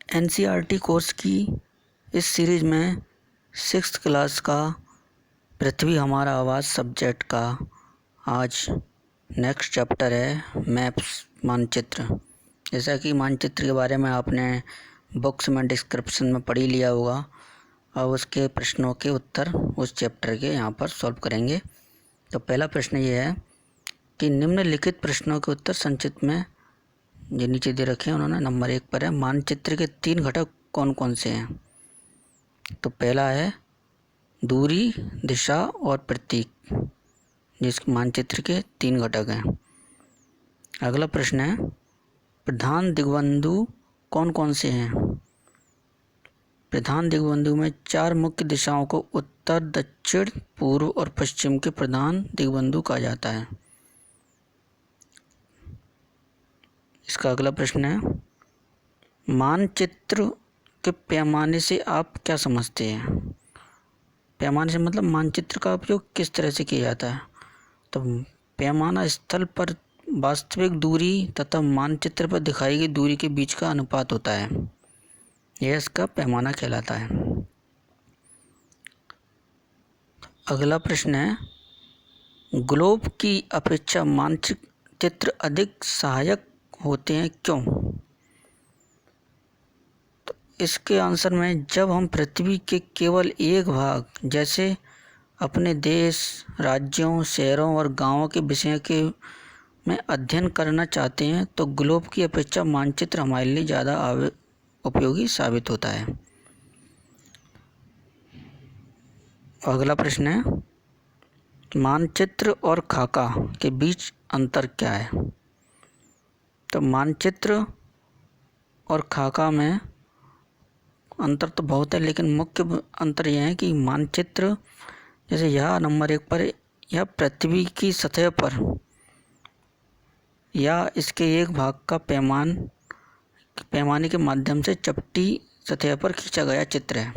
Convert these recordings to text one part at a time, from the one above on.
NCERT course की इस series में 6th क्लास का पृथ्वी हमारा आवाज़ सब्जेक्ट का आज नेक्स्ट चैप्टर है मैप्स, मानचित्र। जैसा कि मानचित्र के बारे में आपने बुक्स में डिस्क्रिप्शन में पढ़ ही लिया होगा। अब उसके प्रश्नों के उत्तर उस चैप्टर के यहाँ पर सॉल्व करेंगे। तो पहला प्रश्न ये है कि निम्नलिखित प्रश्नों के उत्तर संक्षिप्त में जो नीचे दे रखे हैं उन्होंने नंबर 1 पर है, मानचित्र के 3 घटक कौन कौन से हैं। तो पहला है दूरी, दिशा और प्रतीक, जिस मानचित्र के 3 घटक हैं। अगला प्रश्न है प्रधान दिग्बंधु कौन कौन से हैं। प्रधान दिग्बंधु में 4 मुख्य दिशाओं को उत्तर, दक्षिण, पूर्व और पश्चिम के प्रधान दिग्बंधु कहा जाता है। इसका अगला प्रश्न है मानचित्र के पैमाने से आप क्या समझते हैं। पैमाने से मतलब मानचित्र का उपयोग किस तरह से किया जाता है। तो पैमाना स्थल पर वास्तविक दूरी तथा मानचित्र पर दिखाई गई दूरी के बीच का अनुपात होता है, यह इसका पैमाना कहलाता है। अगला प्रश्न है ग्लोब की अपेक्षा मानचित्र अधिक सहायक होते हैं, क्यों। तो इसके आंसर में जब हम पृथ्वी के केवल एक भाग जैसे अपने देश, राज्यों, शहरों और गांवों के विषय के में अध्ययन करना चाहते हैं तो ग्लोब की अपेक्षा मानचित्र हमारे लिए ज़्यादा उपयोगी साबित होता है। अगला प्रश्न है मानचित्र और खाका के बीच अंतर क्या है। तो मानचित्र और खाका में अंतर तो बहुत है, लेकिन मुख्य अंतर यह है कि मानचित्र जैसे यह नंबर 1 पर यह पृथ्वी की सतह पर या इसके एक भाग का पैमाने के माध्यम से चपटी सतह पर खींचा गया चित्र है।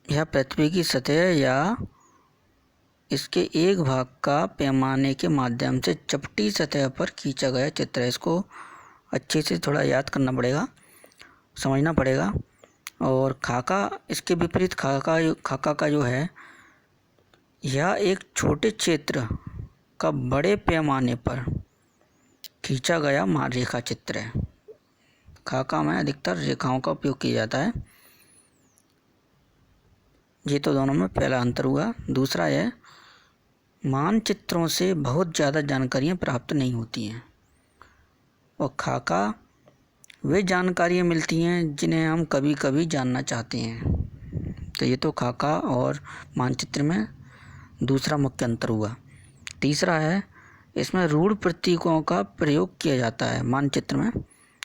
यह पृथ्वी की सतह या इसके एक भाग का पैमाने के माध्यम से चपटी सतह पर खींचा गया चित्र है। इसको अच्छे से थोड़ा याद करना पड़ेगा, समझना पड़ेगा। और खाका इसके विपरीत खाका का जो है यह एक छोटे क्षेत्र का बड़े पैमाने पर खींचा गया रेखा चित्र है। खाका में अधिकतर रेखाओं का उपयोग किया जाता है। ये तो दोनों में पहला अंतर हुआ। दूसरा है मानचित्रों से बहुत ज़्यादा जानकारियाँ प्राप्त नहीं होती हैं और खाका वे जानकारियाँ मिलती हैं जिन्हें हम कभी कभी जानना चाहते हैं। तो ये तो खाका और मानचित्र में दूसरा मुख्य अंतर हुआ। तीसरा है इसमें रूढ़ प्रतीकों का प्रयोग किया जाता है मानचित्र में,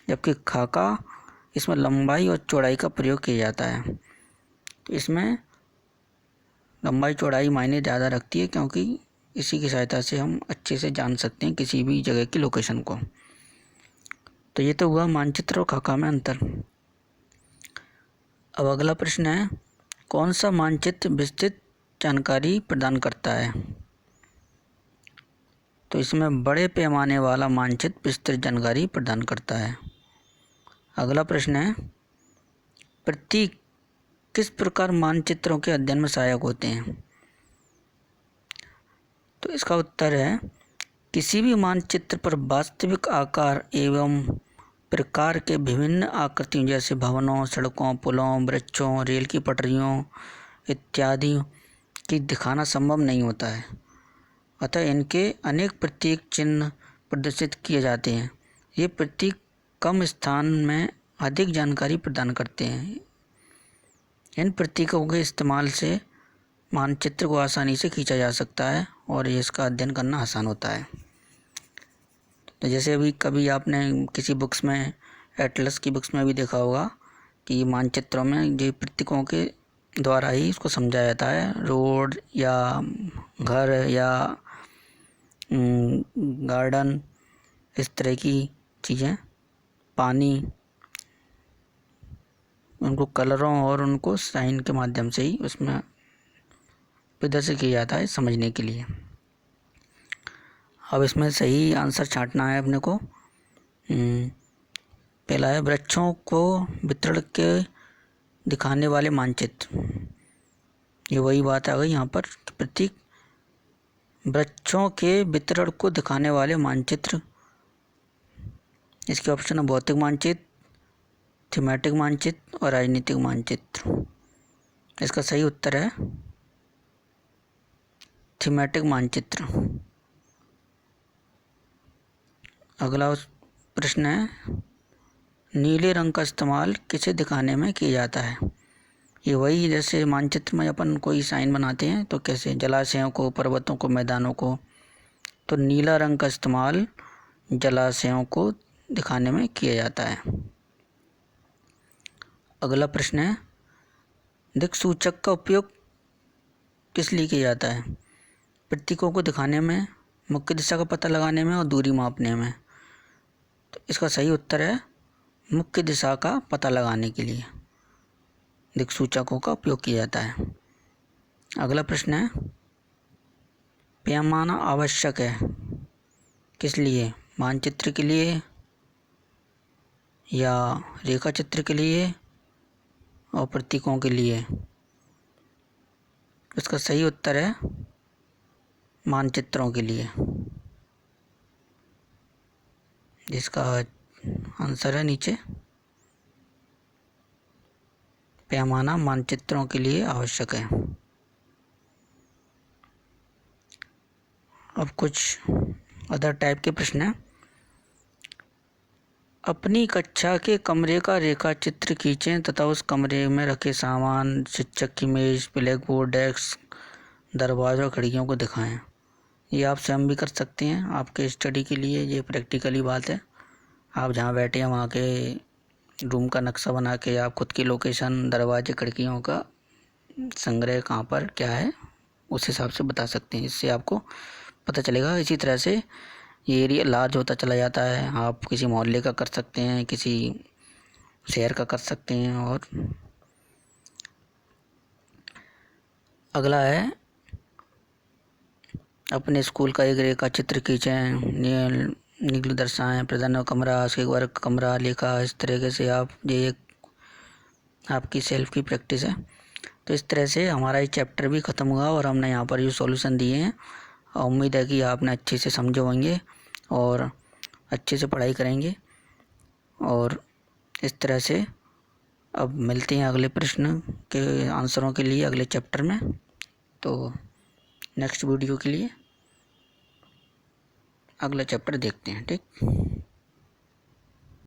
जबकि खाका इसमें लंबाई और चौड़ाई का प्रयोग किया जाता है। तो इसमें लंबाई चौड़ाई मायने ज़्यादा रखती है, क्योंकि इसी की सहायता से हम अच्छे से जान सकते हैं किसी भी जगह की लोकेशन को। तो ये तो हुआ मानचित्र और खाका में अंतर। अब अगला प्रश्न है कौन सा मानचित्र विस्तृत जानकारी प्रदान करता है। तो इसमें बड़े पैमाने वाला मानचित्र विस्तृत जानकारी प्रदान करता है। अगला प्रश्न है प्रतीक किस प्रकार मानचित्रों के अध्ययन में सहायक होते हैं। तो इसका उत्तर है किसी भी मानचित्र पर वास्तविक आकार एवं प्रकार के विभिन्न आकृतियों जैसे भवनों, सड़कों, पुलों, वृक्षों, रेल की पटरियों इत्यादि की दिखाना संभव नहीं होता है। अतः इनके अनेक प्रतीक चिन्ह प्रदर्शित किए जाते हैं। ये प्रतीक कम स्थान में अधिक जानकारी प्रदान करते हैं। इन प्रतीकों के इस्तेमाल से मानचित्र को आसानी से खींचा जा सकता है और इसका अध्ययन करना आसान होता है। तो जैसे अभी कभी आपने किसी बुक्स में, एटलस की बुक्स में भी देखा होगा कि मानचित्रों में ये प्रतीकों के द्वारा ही इसको समझाया जाता है। रोड या घर या गार्डन, इस तरह की चीज़ें, पानी, उनको कलरों और उनको साइन के माध्यम से ही उसमें प्रदर्शित किया जाता है समझने के लिए। अब इसमें सही आंसर छांटना है अपने को। पहला है वृक्षों को वितरण के दिखाने वाले मानचित्र। ये वही बात आ गई यहाँ पर, प्रतीक वृक्षों के वितरण को दिखाने वाले मानचित्र। इसके ऑप्शन है भौतिक मानचित्र, थीमेटिक मानचित्र और राजनीतिक मानचित्र। इसका सही उत्तर है थीमेटिक मानचित्र। अगला प्रश्न है नीले रंग का इस्तेमाल किसे दिखाने में किया जाता है। ये वही जैसे मानचित्र में अपन कोई साइन बनाते हैं तो कैसे, जलाशयों को, पर्वतों को, मैदानों को, तो नीला रंग का इस्तेमाल जलाशयों को दिखाने में किया जाता है। अगला प्रश्न है दिक्सूचक का उपयोग किस लिए किया जाता है। प्रतीकों को दिखाने में, मुख्य दिशा का पता लगाने में और दूरी मापने में। तो इसका सही उत्तर है मुख्य दिशा का पता लगाने के लिए दिक्सूचकों का उपयोग किया जाता है। अगला प्रश्न है पैमाना आवश्यक है किस लिए, मानचित्र के लिए या रेखा चित्र के लिए और प्रतीकों के लिए। इसका सही उत्तर है मानचित्रों के लिए, जिसका आंसर है नीचे, पैमाना मानचित्रों के लिए आवश्यक है। अब कुछ अदर टाइप के प्रश्न हैं। अपनी कक्षा के कमरे का रेखा चित्र खींचें तथा उस कमरे में रखे सामान, शिक्षक की मेज, ब्लैक बोर्ड, डेस्क, दरवाज़ा और खिड़कियों को दिखाएं। ये आप स्वयं भी कर सकते हैं, आपके स्टडी के लिए ये प्रैक्टिकली बात है। आप जहाँ बैठे हैं वहाँ के रूम का नक्शा बना के आप खुद की लोकेशन, दरवाजे, खिड़कियों का संग्रह कहाँ पर क्या है उस हिसाब से बता सकते हैं। इससे आपको पता चलेगा। इसी तरह से ये एरिया लार्ज होता चला जाता है। आप किसी मोहल्ले का कर सकते हैं, किसी शहर का कर सकते हैं। और अगला है अपने स्कूल का एक रेखा चित्र खींचें, निकल दर्शाएं, प्रधान कमरा, उसके वर्ग कमरा, लेखा। इस तरीके से आप ये एक आपकी सेल्फ की प्रैक्टिस है। तो इस तरह से हमारा ये चैप्टर भी ख़त्म हुआ और हमने यहाँ पर जो सॉल्यूशन दिए हैं। उम्मीद है कि आपने अच्छे से समझे होंगे और अच्छे से पढ़ाई करेंगे। और इस तरह से अब मिलते हैं अगले प्रश्न के आंसरों के लिए अगले चैप्टर में। तो नेक्स्ट वीडियो के लिए अगला चैप्टर देखते हैं। ठीक।